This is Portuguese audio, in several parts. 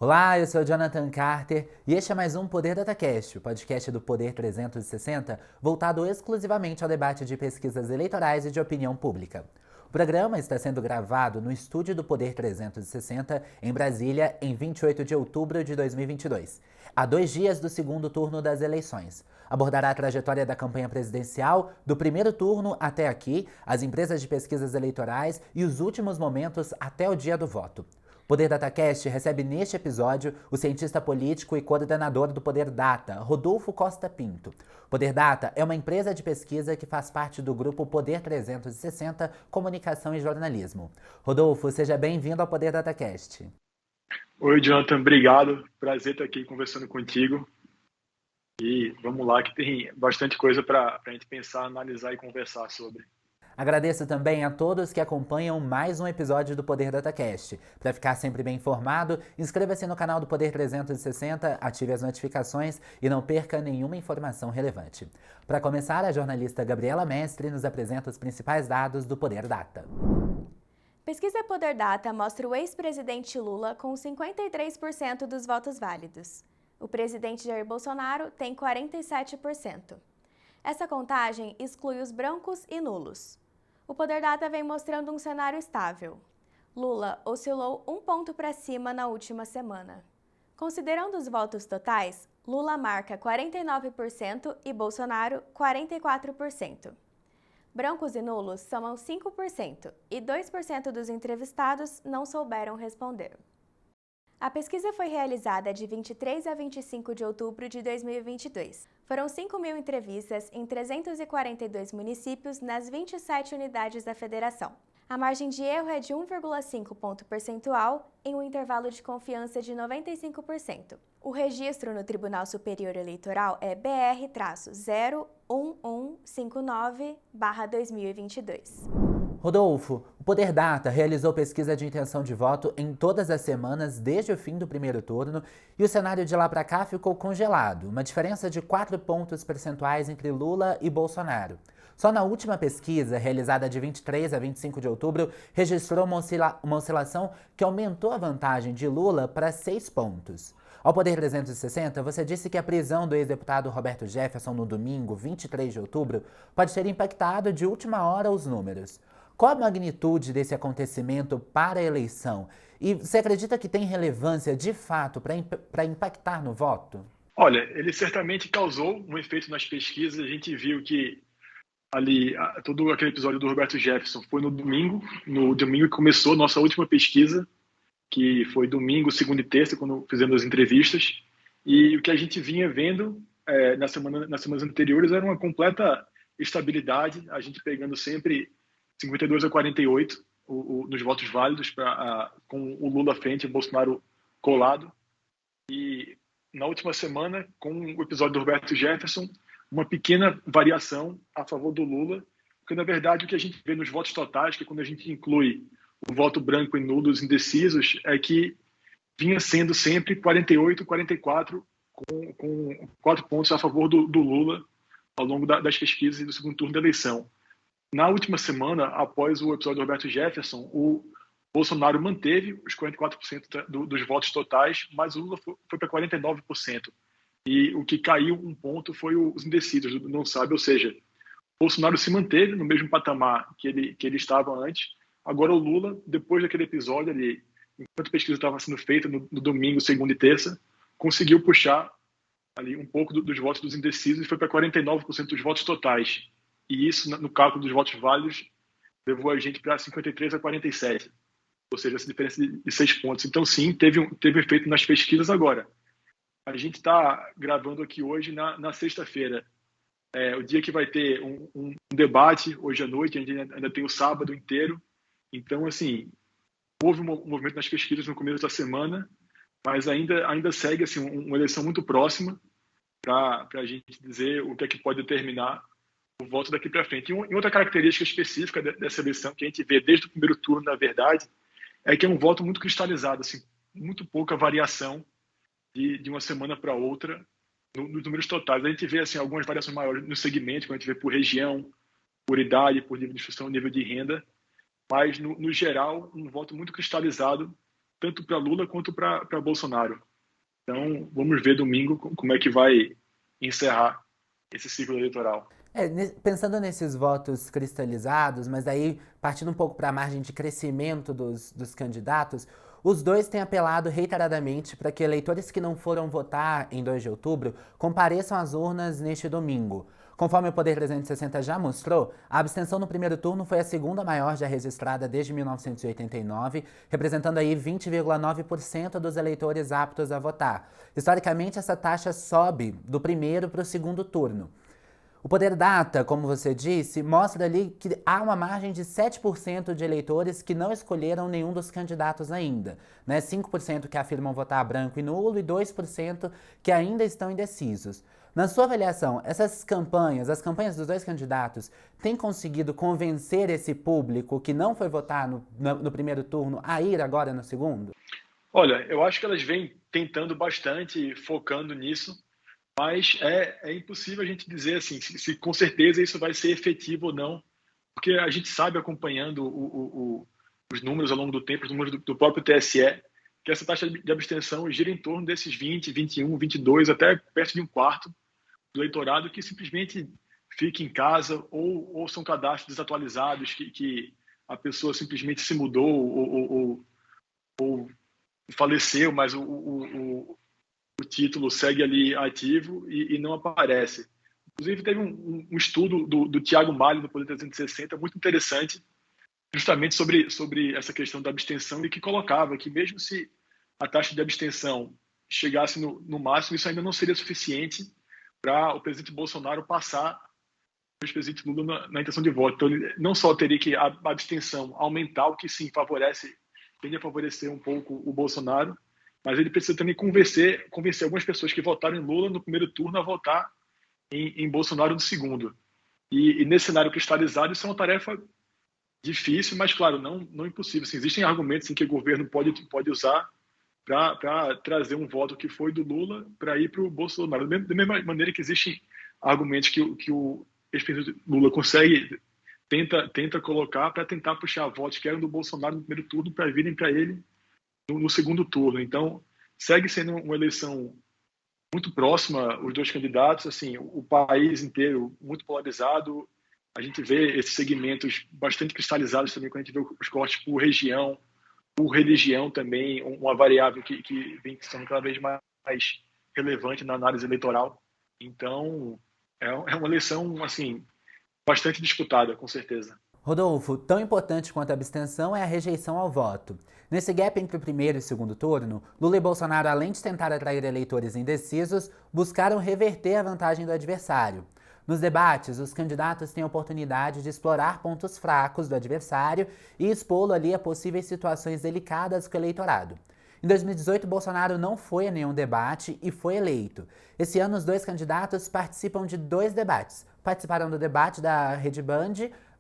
Olá, eu sou o Jonathan Carter e este é mais um Poder DataCast, o podcast do Poder 360, voltado exclusivamente ao debate de pesquisas eleitorais e de opinião pública. O programa está sendo gravado no estúdio do Poder 360, em Brasília, em 28 de outubro de 2022, a 2 dias do segundo turno das eleições. Abordará a trajetória da campanha presidencial, do primeiro turno até aqui, as empresas de pesquisas eleitorais e os últimos momentos até o dia do voto. O Poder DataCast recebe neste episódio o cientista político e coordenador do Poder Data, Rodolfo Costa Pinto. O Poder Data é uma empresa de pesquisa que faz parte do grupo Poder 360 Comunicação e Jornalismo. Rodolfo, seja bem-vindo ao Poder DataCast. Oi, Jonathan, obrigado. Prazer estar aqui conversando contigo. E vamos lá, que tem bastante coisa para a gente pensar, analisar e conversar sobre. Agradeço também a todos que acompanham mais um episódio do Poder DataCast. Para ficar sempre bem informado, inscreva-se no canal do Poder 360, ative as notificações e não perca nenhuma informação relevante. Para começar, a jornalista Gabriela Mestre nos apresenta os principais dados do Poder Data. Pesquisa Poder Data mostra o ex-presidente Lula com 53% dos votos válidos. O presidente Jair Bolsonaro tem 47%. Essa contagem exclui os brancos e nulos. O Poder Data vem mostrando um cenário estável. Lula oscilou 1 ponto para cima na última semana. Considerando os votos totais, Lula marca 49% e Bolsonaro 44%. Brancos e nulos somam 5% e 2% dos entrevistados não souberam responder. A pesquisa foi realizada de 23 a 25 de outubro de 2022. Foram 5.000 entrevistas em 342 municípios nas 27 unidades da federação. A margem de erro é de 1,5 ponto percentual em um intervalo de confiança de 95%. O registro no Tribunal Superior Eleitoral é BR-01159/2022. Rodolfo, o Poder Data realizou pesquisa de intenção de voto em todas as semanas desde o fim do primeiro turno e o cenário de lá para cá ficou congelado, uma diferença de 4 pontos percentuais entre Lula e Bolsonaro. Só na última pesquisa, realizada de 23 a 25 de outubro, registrou uma oscilação que aumentou a vantagem de Lula para 6 pontos. Ao Poder 360, você disse que a prisão do ex-deputado Roberto Jefferson no domingo, 23 de outubro, pode ter impactado de última hora os números. Qual a magnitude desse acontecimento para a eleição? E você acredita que tem relevância, de fato, para impactar no voto? Olha, ele certamente causou um efeito nas pesquisas. A gente viu que ali, todo aquele episódio do Roberto Jefferson foi no domingo que começou a nossa última pesquisa, que foi domingo, segunda e terça, quando fizemos as entrevistas. E o que a gente vinha vendo nas semanas anteriores era uma completa estabilidade, a gente pegando sempre 52 a 48 nos votos válidos, com o Lula à frente e o Bolsonaro colado. E na última semana, com o episódio do Roberto Jefferson, uma pequena variação a favor do Lula, porque na verdade o que a gente vê nos votos totais, que quando a gente inclui o voto branco e nulo dos indecisos, é que vinha sendo sempre 48, 44, com 4 pontos a favor do Lula ao longo das pesquisas e do segundo turno da eleição. Na última semana, após o episódio do Roberto Jefferson, o Bolsonaro manteve os 44% dos votos totais, mas o Lula foi para 49%. E o que caiu 1 ponto foi os indecisos, não sabe, ou seja, o Bolsonaro se manteve no mesmo patamar que ele estava antes. Agora o Lula, depois daquele episódio ali, enquanto a pesquisa estava sendo feita no domingo, segunda e terça, conseguiu puxar ali um pouco dos votos dos indecisos e foi para 49% dos votos totais. E isso, no cálculo dos votos válidos, levou a gente para 53 a 47. Ou seja, essa diferença de 6 pontos. Então, sim, teve efeito nas pesquisas agora. A gente está gravando aqui hoje na sexta-feira. O dia que vai ter um debate, hoje à noite, a gente ainda tem o sábado inteiro. Então, assim, houve um movimento nas pesquisas no começo da semana, mas ainda segue assim, uma eleição muito próxima para a gente dizer o que é que pode determinar o voto daqui para frente. E outra característica específica dessa eleição que a gente vê desde o primeiro turno, na verdade, é que é um voto muito cristalizado, assim, muito pouca variação de uma semana para outra nos números totais. A gente vê assim, algumas variações maiores no segmento, quando a gente vê por região, por idade, por nível de instrução, nível de renda, mas no geral, um voto muito cristalizado tanto para Lula quanto para Bolsonaro. Então, vamos ver domingo como é que vai encerrar esse ciclo eleitoral. Pensando nesses votos cristalizados, mas daí partindo um pouco para a margem de crescimento dos candidatos, os dois têm apelado reiteradamente para que eleitores que não foram votar em 2 de outubro compareçam às urnas neste domingo. Conforme o Poder 360 já mostrou, a abstenção no primeiro turno foi a segunda maior já registrada desde 1989, representando aí 20,9% dos eleitores aptos a votar. Historicamente, essa taxa sobe do primeiro para o segundo turno. O Poder Data, como você disse, mostra ali que há uma margem de 7% de eleitores que não escolheram nenhum dos candidatos ainda, né? 5% que afirmam votar branco e nulo e 2% que ainda estão indecisos. Na sua avaliação, essas campanhas, as campanhas dos dois candidatos, têm conseguido convencer esse público que não foi votar no primeiro turno a ir agora no segundo? Olha, eu acho que elas vêm tentando bastante, focando nisso, mas é impossível a gente dizer assim, se com certeza isso vai ser efetivo ou não, porque a gente sabe, acompanhando os números ao longo do tempo, os números do próprio TSE, que essa taxa de abstenção gira em torno desses 20, 21, 22, até perto de um quarto do eleitorado que simplesmente fica em casa ou são cadastros desatualizados que a pessoa simplesmente se mudou ou faleceu, mas o título segue ali ativo e não aparece. Inclusive, teve um estudo do Thiago Malho, do Poder 360, muito interessante, justamente sobre essa questão da abstenção, e que colocava que mesmo se a taxa de abstenção chegasse no máximo, isso ainda não seria suficiente para o presidente Bolsonaro passar o presidente Lula na intenção de voto. Então, ele não só teria que a abstenção aumentar, o que sim tende a favorecer um pouco o Bolsonaro, mas ele precisa também convencer algumas pessoas que votaram em Lula no primeiro turno a votar em Bolsonaro no segundo. E nesse cenário cristalizado, isso é uma tarefa difícil, mas, claro, não impossível. Assim, existem argumentos em que o governo pode usar para trazer um voto que foi do Lula para ir para o Bolsonaro. Da mesma maneira que existem argumentos que o ex-presidente Lula tenta colocar para tentar puxar votos que eram do Bolsonaro no primeiro turno para virem para ele no segundo turno. Então, segue sendo uma eleição muito próxima, os dois candidatos, assim, o país inteiro muito polarizado. A gente vê esses segmentos bastante cristalizados também quando a gente vê os cortes por região, por religião também, uma variável que vem sendo cada vez mais relevante na análise eleitoral. Então, é uma eleição, assim, bastante disputada, com certeza. Rodolfo, tão importante quanto a abstenção é a rejeição ao voto. Nesse gap entre o primeiro e segundo turno, Lula e Bolsonaro, além de tentar atrair eleitores indecisos, buscaram reverter a vantagem do adversário. Nos debates, os candidatos têm a oportunidade de explorar pontos fracos do adversário e expô-lo ali a possíveis situações delicadas com o eleitorado. Em 2018, Bolsonaro não foi a nenhum debate e foi eleito. Esse ano, os dois candidatos participam de 2 debates. Participaram do debate da Rede Band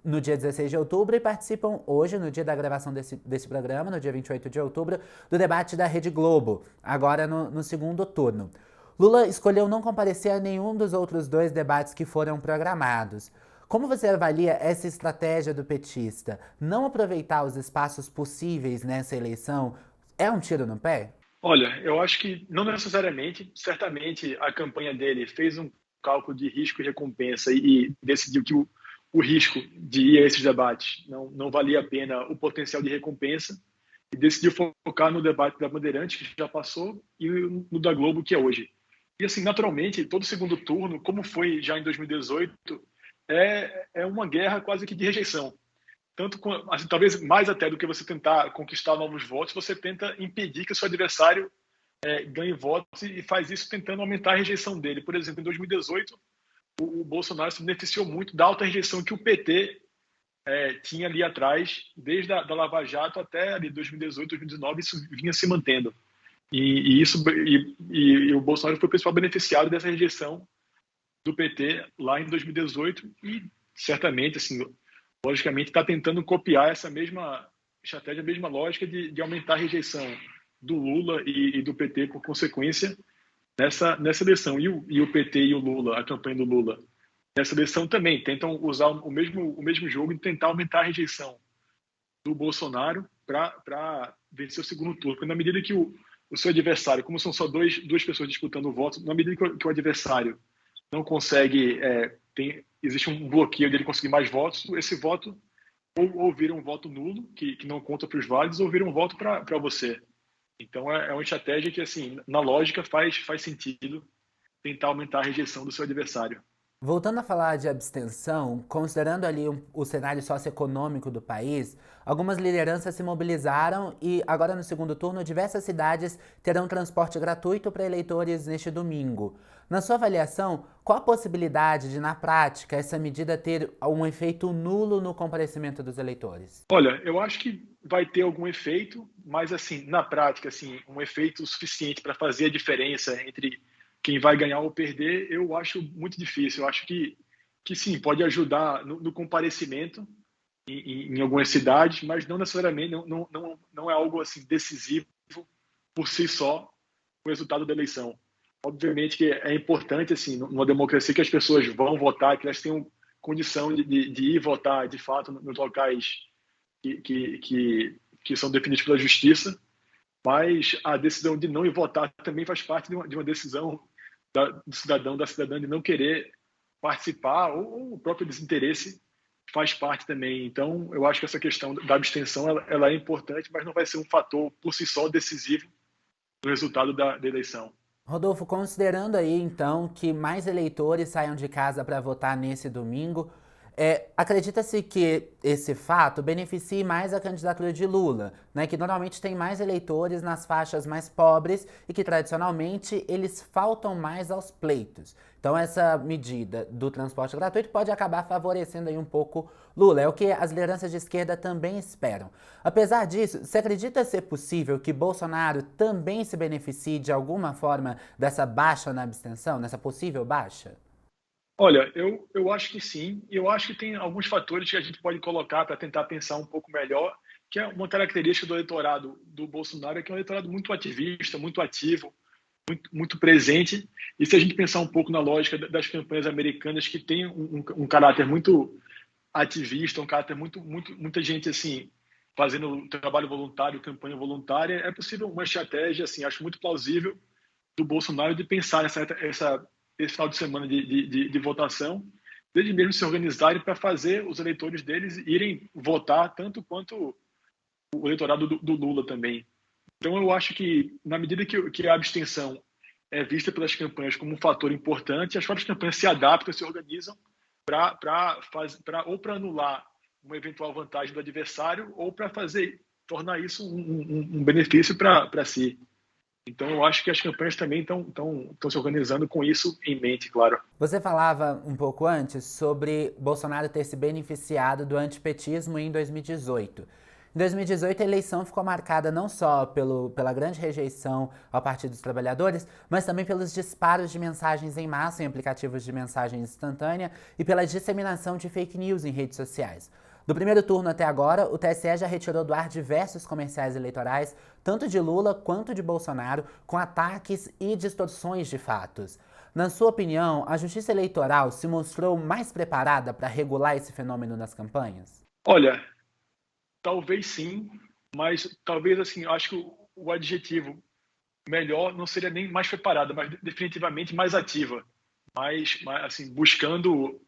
no dia 16 de outubro e participam hoje, no dia da gravação desse programa, no dia 28 de outubro, do debate da Rede Globo, agora no segundo turno. Lula escolheu não comparecer a nenhum dos outros 2 debates que foram programados. Como você avalia essa estratégia do petista? Não aproveitar os espaços possíveis nessa eleição é um tiro no pé? Olha, eu acho que não necessariamente. Certamente a campanha dele fez um cálculo de risco e recompensa e decidiu que o risco de ir a esses debates não valia a pena o potencial de recompensa e decidiu focar no debate da Bandeirantes, que já passou, e no da Globo, que é hoje. E, assim, naturalmente, todo segundo turno, como foi já em 2018, é uma guerra quase que de rejeição. Tanto, assim, talvez mais até do que você tentar conquistar novos votos, você tenta impedir que o seu adversário ganhe votos e faz isso tentando aumentar a rejeição dele. Por exemplo, em 2018, o Bolsonaro se beneficiou muito da alta rejeição que o PT tinha ali atrás, desde a Lava Jato até ali 2018, 2019, isso vinha se mantendo. E o Bolsonaro foi o principal beneficiário dessa rejeição do PT lá em 2018 e certamente, assim, logicamente, está tentando copiar essa mesma estratégia, a mesma lógica de aumentar a rejeição do Lula e do PT por consequência nessa eleição. E o PT e o Lula, a campanha do Lula, nessa eleição também tentam usar o mesmo jogo e tentar aumentar a rejeição do Bolsonaro para vencer o segundo turno. Porque na medida que o seu adversário, como são só duas pessoas disputando o voto, na medida que o adversário não consegue, existe um bloqueio dele conseguir mais votos, esse voto ou vira um voto nulo, que não conta para os válidos, ou vira um voto para você. Então, é uma estratégia que, assim, na lógica, faz sentido tentar aumentar a rejeição do seu adversário. Voltando a falar de abstenção, considerando ali o cenário socioeconômico do país, algumas lideranças se mobilizaram e agora no segundo turno diversas cidades terão transporte gratuito para eleitores neste domingo. Na sua avaliação, qual a possibilidade de, na prática, essa medida ter um efeito nulo no comparecimento dos eleitores? Olha, eu acho que vai ter algum efeito, mas assim, na prática, assim, um efeito suficiente para fazer a diferença entre quem vai ganhar ou perder, eu acho muito difícil. Eu acho que sim, pode ajudar no comparecimento em algumas cidades, mas não necessariamente, não é algo assim decisivo por si só o resultado da eleição. Obviamente que é importante, assim, numa democracia, que as pessoas vão votar, que elas tenham condição de ir votar, de fato, nos locais que são definidos pela justiça, mas a decisão de não ir votar também faz parte de uma decisão do cidadão, da cidadã, de não querer participar, ou o próprio desinteresse faz parte também. Então, eu acho que essa questão da abstenção ela é importante, mas não vai ser um fator por si só decisivo no resultado da eleição. Rodolfo, considerando aí então que mais eleitores saiam de casa para votar nesse domingo, acredita-se que esse fato beneficie mais a candidatura de Lula, né, que normalmente tem mais eleitores nas faixas mais pobres e que tradicionalmente eles faltam mais aos pleitos. Então essa medida do transporte gratuito pode acabar favorecendo aí um pouco Lula, é o que as lideranças de esquerda também esperam. Apesar disso, você acredita ser possível que Bolsonaro também se beneficie de alguma forma dessa baixa na abstenção, nessa possível baixa? Olha, eu acho que sim. Eu acho que tem alguns fatores que a gente pode colocar para tentar pensar um pouco melhor, que é uma característica do eleitorado do Bolsonaro, que é um eleitorado muito ativista, muito ativo, muito presente. E se a gente pensar um pouco na lógica das campanhas americanas, que tem um caráter muito ativista, um caráter muita gente assim fazendo trabalho voluntário, campanha voluntária, é possível uma estratégia, assim, acho muito plausível, do Bolsonaro de pensar esse final de semana de votação, desde mesmo se organizarem para fazer os eleitores deles irem votar tanto quanto o eleitorado do Lula também. Então, eu acho que, na medida que a abstenção é vista pelas campanhas como um fator importante, as próprias campanhas se adaptam, se organizam ou para anular uma eventual vantagem do adversário ou para tornar isso um benefício para si. Então, eu acho que as campanhas também estão se organizando com isso em mente, claro. Você falava um pouco antes sobre Bolsonaro ter se beneficiado do antipetismo em 2018. Em 2018, a eleição ficou marcada não só pela grande rejeição ao Partido dos Trabalhadores, mas também pelos disparos de mensagens em massa em aplicativos de mensagem instantânea e pela disseminação de fake news em redes sociais. Do primeiro turno até agora, o TSE já retirou do ar diversos comerciais eleitorais, tanto de Lula quanto de Bolsonaro, com ataques e distorções de fatos. Na sua opinião, a Justiça Eleitoral se mostrou mais preparada para regular esse fenômeno nas campanhas? Olha, talvez sim, mas talvez, assim, acho que o adjetivo melhor não seria nem mais preparada, mas definitivamente mais ativa, mais assim, buscando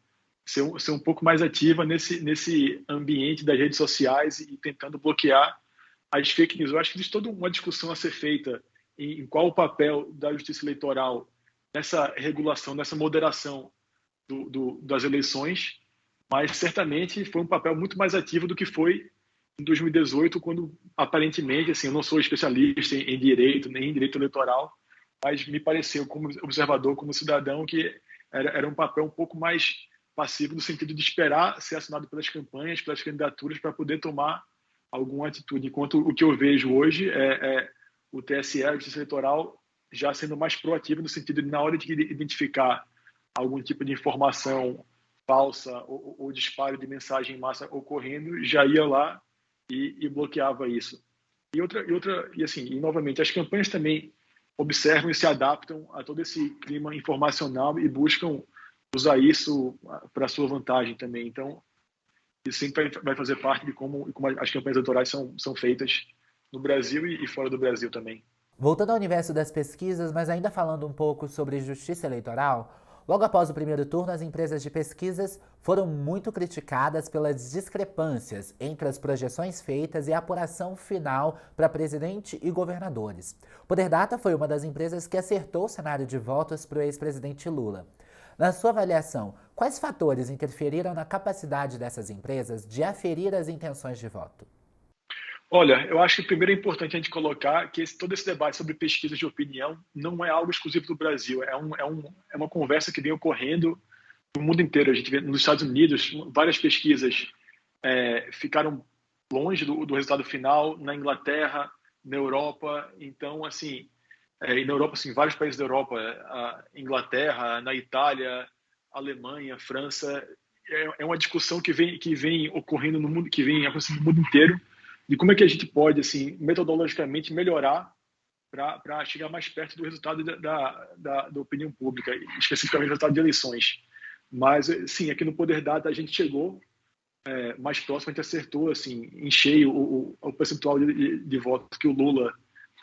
ser um pouco mais ativa nesse ambiente das redes sociais e tentando bloquear as fake news. Eu acho que existe toda uma discussão a ser feita em qual o papel da Justiça Eleitoral nessa regulação, nessa moderação das eleições, mas certamente foi um papel muito mais ativo do que foi em 2018, quando aparentemente, assim, eu não sou especialista em direito, nem em direito eleitoral, mas me pareceu, como observador, como cidadão, que era um papel um pouco mais passivo, no sentido de esperar ser assinado pelas campanhas, pelas candidaturas, para poder tomar alguma atitude. Enquanto o que eu vejo hoje é o TSE, a Justiça Eleitoral, já sendo mais proativo, no sentido de, na hora de identificar algum tipo de informação falsa ou disparo de mensagem em massa ocorrendo, já ia lá e bloqueava isso. E novamente, as campanhas também observam e se adaptam a todo esse clima informacional e buscam usar isso para sua vantagem também. Então, isso sempre vai fazer parte de como as campanhas eleitorais são feitas no Brasil e fora do Brasil também. Voltando ao universo das pesquisas, mas ainda falando um pouco sobre justiça eleitoral, logo após o primeiro turno, as empresas de pesquisas foram muito criticadas pelas discrepâncias entre as projeções feitas e a apuração final para presidente e governadores. O Poder Data foi uma das empresas que acertou o cenário de votos para o ex-presidente Lula. Na sua avaliação, quais fatores interferiram na capacidade dessas empresas de aferir as intenções de voto? Olha, eu acho que primeiro é importante a gente colocar que todo esse debate sobre pesquisas de opinião não é algo exclusivo do Brasil, é uma conversa que vem ocorrendo no mundo inteiro. A gente vê nos Estados Unidos, várias pesquisas ficaram longe do resultado final, na Inglaterra, na Europa. Então, assim, e na Europa, assim, vários países da Europa, a Inglaterra, na Itália, Alemanha, França, é uma discussão que vem ocorrendo no mundo, que vem acontecendo no mundo inteiro, de como é que a gente pode, assim, metodologicamente melhorar para chegar mais perto do resultado da opinião pública, especificamente do resultado de eleições. Mas, sim, aqui no Poder Data a gente chegou mais próximo, a gente acertou, assim, em cheio o percentual de votos que o Lula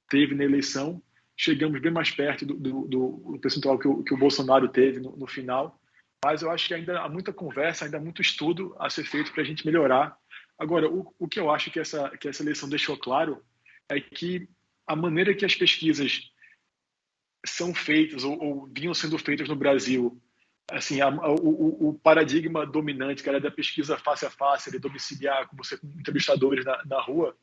teve na eleição. Chegamos bem mais perto do percentual que o Bolsonaro teve no final. Mas eu acho que ainda há muita conversa, ainda há muito estudo a ser feito para a gente melhorar. Agora, o que eu acho que essa eleição deixou claro é que a maneira que as pesquisas são feitas ou vinham sendo feitas no Brasil, assim, o paradigma dominante, que era da pesquisa face a face, de domiciliar, com você com entrevistadores na rua,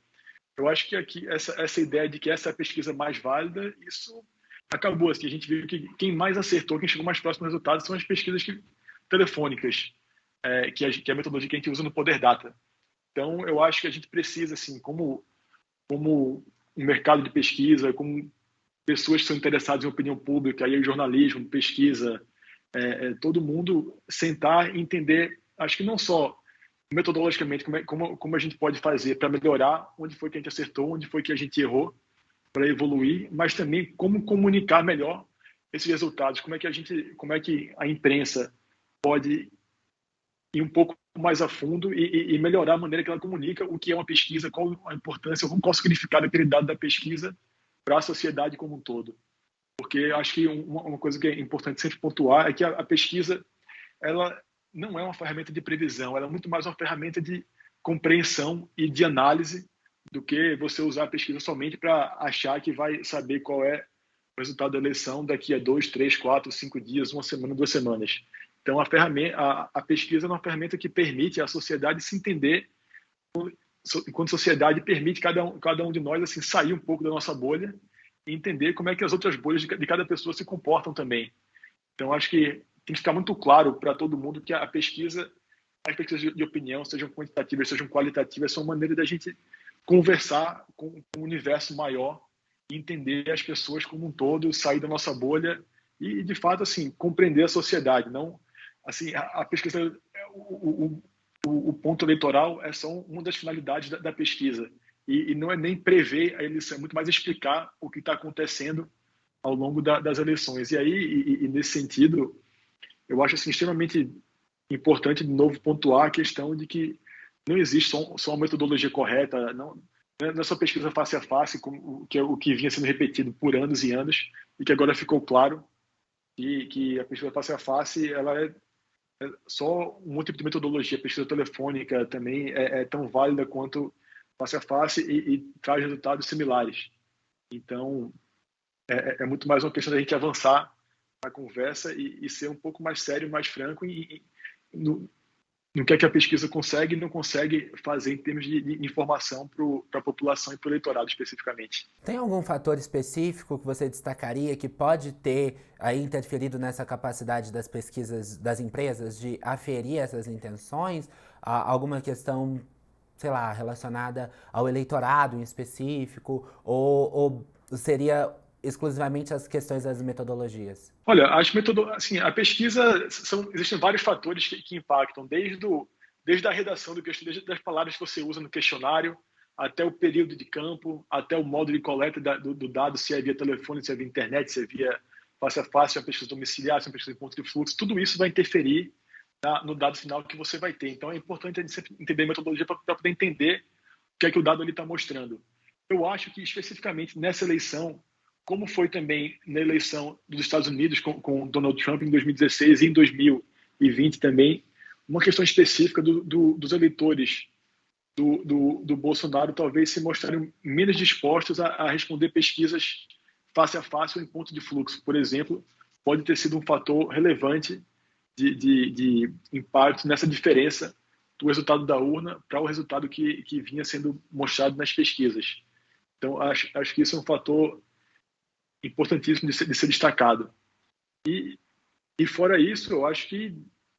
eu acho que aqui essa ideia de que essa é a pesquisa mais válida, isso acabou. Assim, a gente viu que quem mais acertou, quem chegou mais próximo do resultado, são as pesquisas telefônicas, que é a metodologia que a gente usa no Poder Data. Então, eu acho que a gente precisa, assim, como um mercado de pesquisa, como pessoas que são interessadas em opinião pública, aí o jornalismo, pesquisa, todo mundo sentar e entender, acho que não só metodologicamente, como a gente pode fazer para melhorar, onde foi que a gente acertou, onde foi que a gente errou, para evoluir, mas também como comunicar melhor esses resultados, como é que a imprensa pode ir um pouco mais a fundo e melhorar a maneira que ela comunica o que é uma pesquisa, qual a importância, qual o significado daquele dado da pesquisa para a sociedade como um todo. Porque acho que uma coisa que é importante sempre pontuar é que a pesquisa, ela não é uma ferramenta de previsão, ela é muito mais uma ferramenta de compreensão e de análise do que você usar a pesquisa somente para achar que vai saber qual é o resultado da eleição daqui a 2, 3, 4, 5 dias, uma semana, 2 semanas. Então, a pesquisa é uma ferramenta que permite à sociedade se entender, enquanto sociedade permite cada um de nós assim, sair um pouco da nossa bolha e entender como é que as outras bolhas de cada pessoa se comportam também. Então, acho que tem que ficar muito claro para todo mundo que as pesquisas de opinião, sejam quantitativas, sejam qualitativas, são maneira da gente conversar com um universo maior e entender as pessoas como um todo, sair da nossa bolha e, de fato, assim, compreender a sociedade. Não, assim, a pesquisa, o ponto eleitoral é só uma das finalidades da pesquisa e não é nem prever a eleição, é muito mais explicar o que está acontecendo ao longo das eleições. E aí, nesse sentido, eu acho assim, extremamente importante, de novo, pontuar a questão de que não existe só uma metodologia correta, não é só pesquisa face a face, que é o que vinha sendo repetido por anos e anos, e que agora ficou claro que a pesquisa face a face ela é só um outro tipo de metodologia. A pesquisa telefônica também é tão válida quanto face a face e traz resultados similares. Então, é muito mais uma questão da gente avançar na conversa e ser um pouco mais sério, mais franco no que é que a pesquisa consegue e não consegue fazer em termos de informação para a população e para o eleitorado especificamente. Tem algum fator específico que você destacaria que pode ter aí interferido nessa capacidade das pesquisas das empresas de aferir essas intenções? Alguma questão, sei lá, relacionada ao eleitorado em específico? Ou seria exclusivamente as questões das metodologias? Olha, assim, a pesquisa, existem vários fatores que impactam, desde a redação do questionário, desde as palavras que você usa no questionário, até o período de campo, até o modo de coleta do dado, se é via telefone, se é via internet, se é via face a face, se é uma pesquisa domiciliar, se é uma pesquisa de ponto de fluxo, tudo isso vai interferir no dado final que você vai ter. Então, é importante a gente sempre entender a metodologia para poder entender o que é que o dado está mostrando. Eu acho que, especificamente nessa eleição, como foi também na eleição dos Estados Unidos com Donald Trump em 2016 e em 2020 também, uma questão específica dos eleitores do Bolsonaro talvez se mostrarem menos dispostos a responder pesquisas face a face ou em ponto de fluxo, por exemplo, pode ter sido um fator relevante de impacto nessa diferença do resultado da urna para o resultado que vinha sendo mostrado nas pesquisas. Então, acho que isso é um fator importantíssimo de ser destacado. E fora isso, eu acho que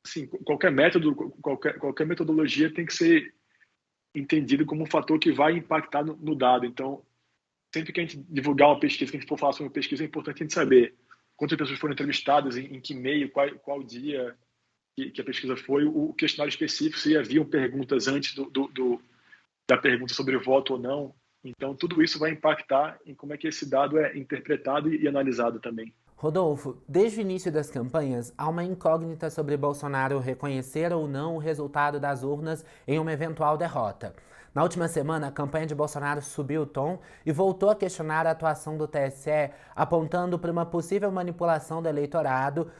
assim, qualquer método, qualquer metodologia tem que ser entendido como um fator que vai impactar no dado. Então, sempre que a gente divulgar uma pesquisa, que a gente for falar sobre uma pesquisa, é importante a gente saber quantas pessoas foram entrevistadas, em que meio, qual dia que a pesquisa foi, o questionário específico, se haviam perguntas antes da pergunta sobre voto ou não. Então, tudo isso vai impactar em como é que esse dado é interpretado e analisado também. Rodolfo, desde o início das campanhas, há uma incógnita sobre Bolsonaro reconhecer ou não o resultado das urnas em uma eventual derrota. Na última semana, a campanha de Bolsonaro subiu o tom e voltou a questionar a atuação do TSE, apontando para uma possível manipulação do eleitorado,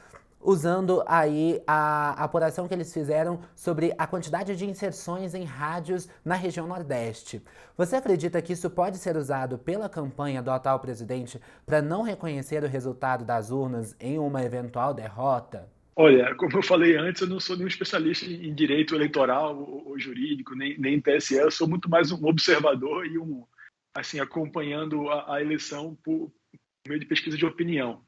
usando aí a apuração que eles fizeram sobre a quantidade de inserções em rádios na região Nordeste. Você acredita que isso pode ser usado pela campanha do atual presidente para não reconhecer o resultado das urnas em uma eventual derrota? Olha, como eu falei antes, eu não sou nenhum especialista em direito eleitoral ou jurídico, nem em TSE, eu sou muito mais um observador e assim, acompanhando a eleição por meio de pesquisa de opinião.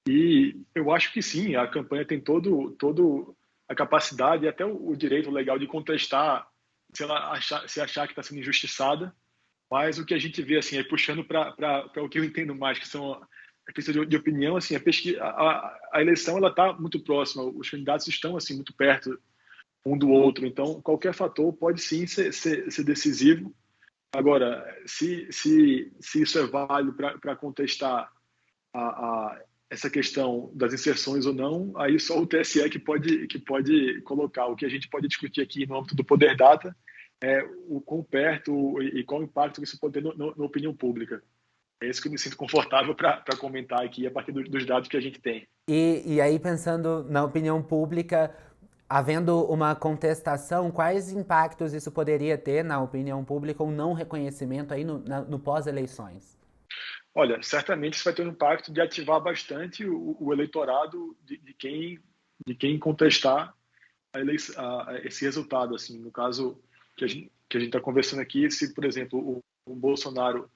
E eu acho que sim, a campanha tem todo a capacidade e até o direito legal de contestar se achar que está sendo injustiçada, mas o que a gente vê, assim, puxando para o que eu entendo mais, que são a questão de opinião, assim, a eleição ela está muito próxima, os candidatos estão assim muito perto um do outro, então qualquer fator pode sim ser decisivo. Agora, se isso é válido para contestar essa questão das inserções ou não, aí só o TSE que pode colocar. O que a gente pode discutir aqui no âmbito do Poder Data é o quão perto e qual impacto isso pode ter na opinião pública. É isso que eu me sinto confortável para comentar aqui a partir dos dados que a gente tem. E aí, pensando na opinião pública, havendo uma contestação, quais impactos isso poderia ter na opinião pública ou não reconhecimento aí no pós-eleições? Olha, certamente isso vai ter um impacto de ativar bastante o eleitorado de quem contestar esse resultado. Assim, no caso que a gente está conversando aqui, se, por exemplo, o Bolsonaro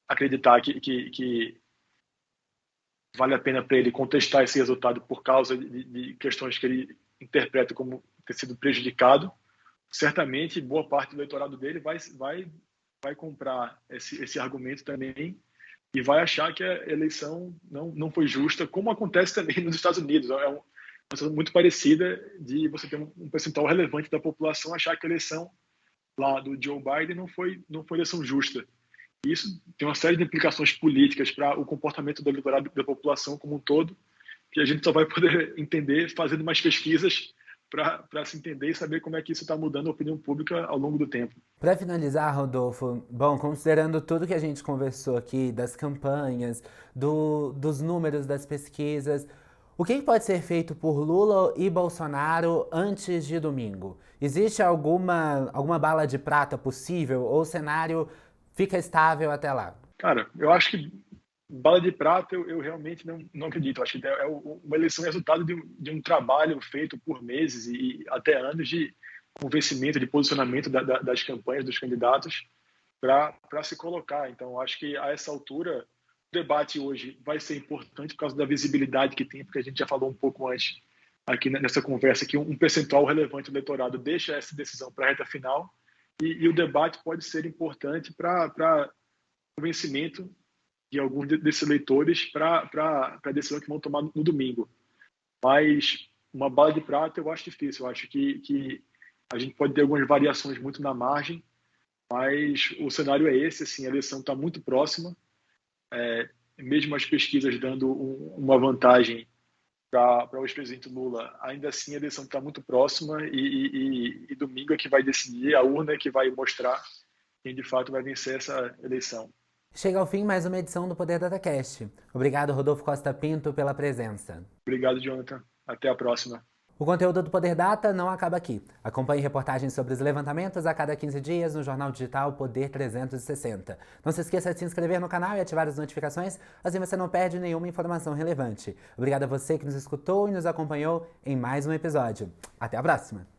acreditar que vale a pena para ele contestar esse resultado por causa de questões que ele interpreta como ter sido prejudicado, certamente boa parte do eleitorado dele vai comprar esse argumento também e vai achar que a eleição não foi justa, como acontece também nos Estados Unidos. É uma situação muito parecida de você ter um percentual relevante da população achar que a eleição lá do Joe Biden não foi eleição justa. E isso tem uma série de implicações políticas para o comportamento do eleitorado da população como um todo, que a gente só vai poder entender fazendo mais pesquisas para se entender e saber como é que isso está mudando a opinião pública ao longo do tempo. Para finalizar, Rodolfo, bom, considerando tudo que a gente conversou aqui, das campanhas, dos números das pesquisas, o que pode ser feito por Lula e Bolsonaro antes de domingo? Existe alguma bala de prata possível ou o cenário fica estável até lá? Cara, eu acho que bala de prata eu realmente não acredito. Eu acho que uma eleição é resultado de um trabalho feito por meses e até anos de convencimento, de posicionamento das campanhas, dos candidatos para se colocar. Então, acho que a essa altura o debate hoje vai ser importante por causa da visibilidade que tem, porque a gente já falou um pouco antes aqui nessa conversa que um percentual relevante do eleitorado deixa essa decisão para a reta final e o debate pode ser importante para convencimento de alguns desses eleitores para a decisão que vão tomar no domingo. Mas uma bala de prata eu acho difícil. Eu acho que a gente pode ter algumas variações muito na margem, mas o cenário é esse, assim, a eleição está muito próxima, mesmo as pesquisas dando uma vantagem para o ex-presidente Lula. Ainda assim, a eleição está muito próxima e domingo é que vai decidir, a urna é que vai mostrar quem de fato vai vencer essa eleição. Chega ao fim mais uma edição do Poder DataCast. Obrigado, Rodolfo Costa Pinto, pela presença. Obrigado, Jonathan. Até a próxima. O conteúdo do Poder Data não acaba aqui. Acompanhe reportagens sobre os levantamentos a cada 15 dias no jornal digital Poder 360. Não se esqueça de se inscrever no canal e ativar as notificações, assim você não perde nenhuma informação relevante. Obrigado a você que nos escutou e nos acompanhou em mais um episódio. Até a próxima!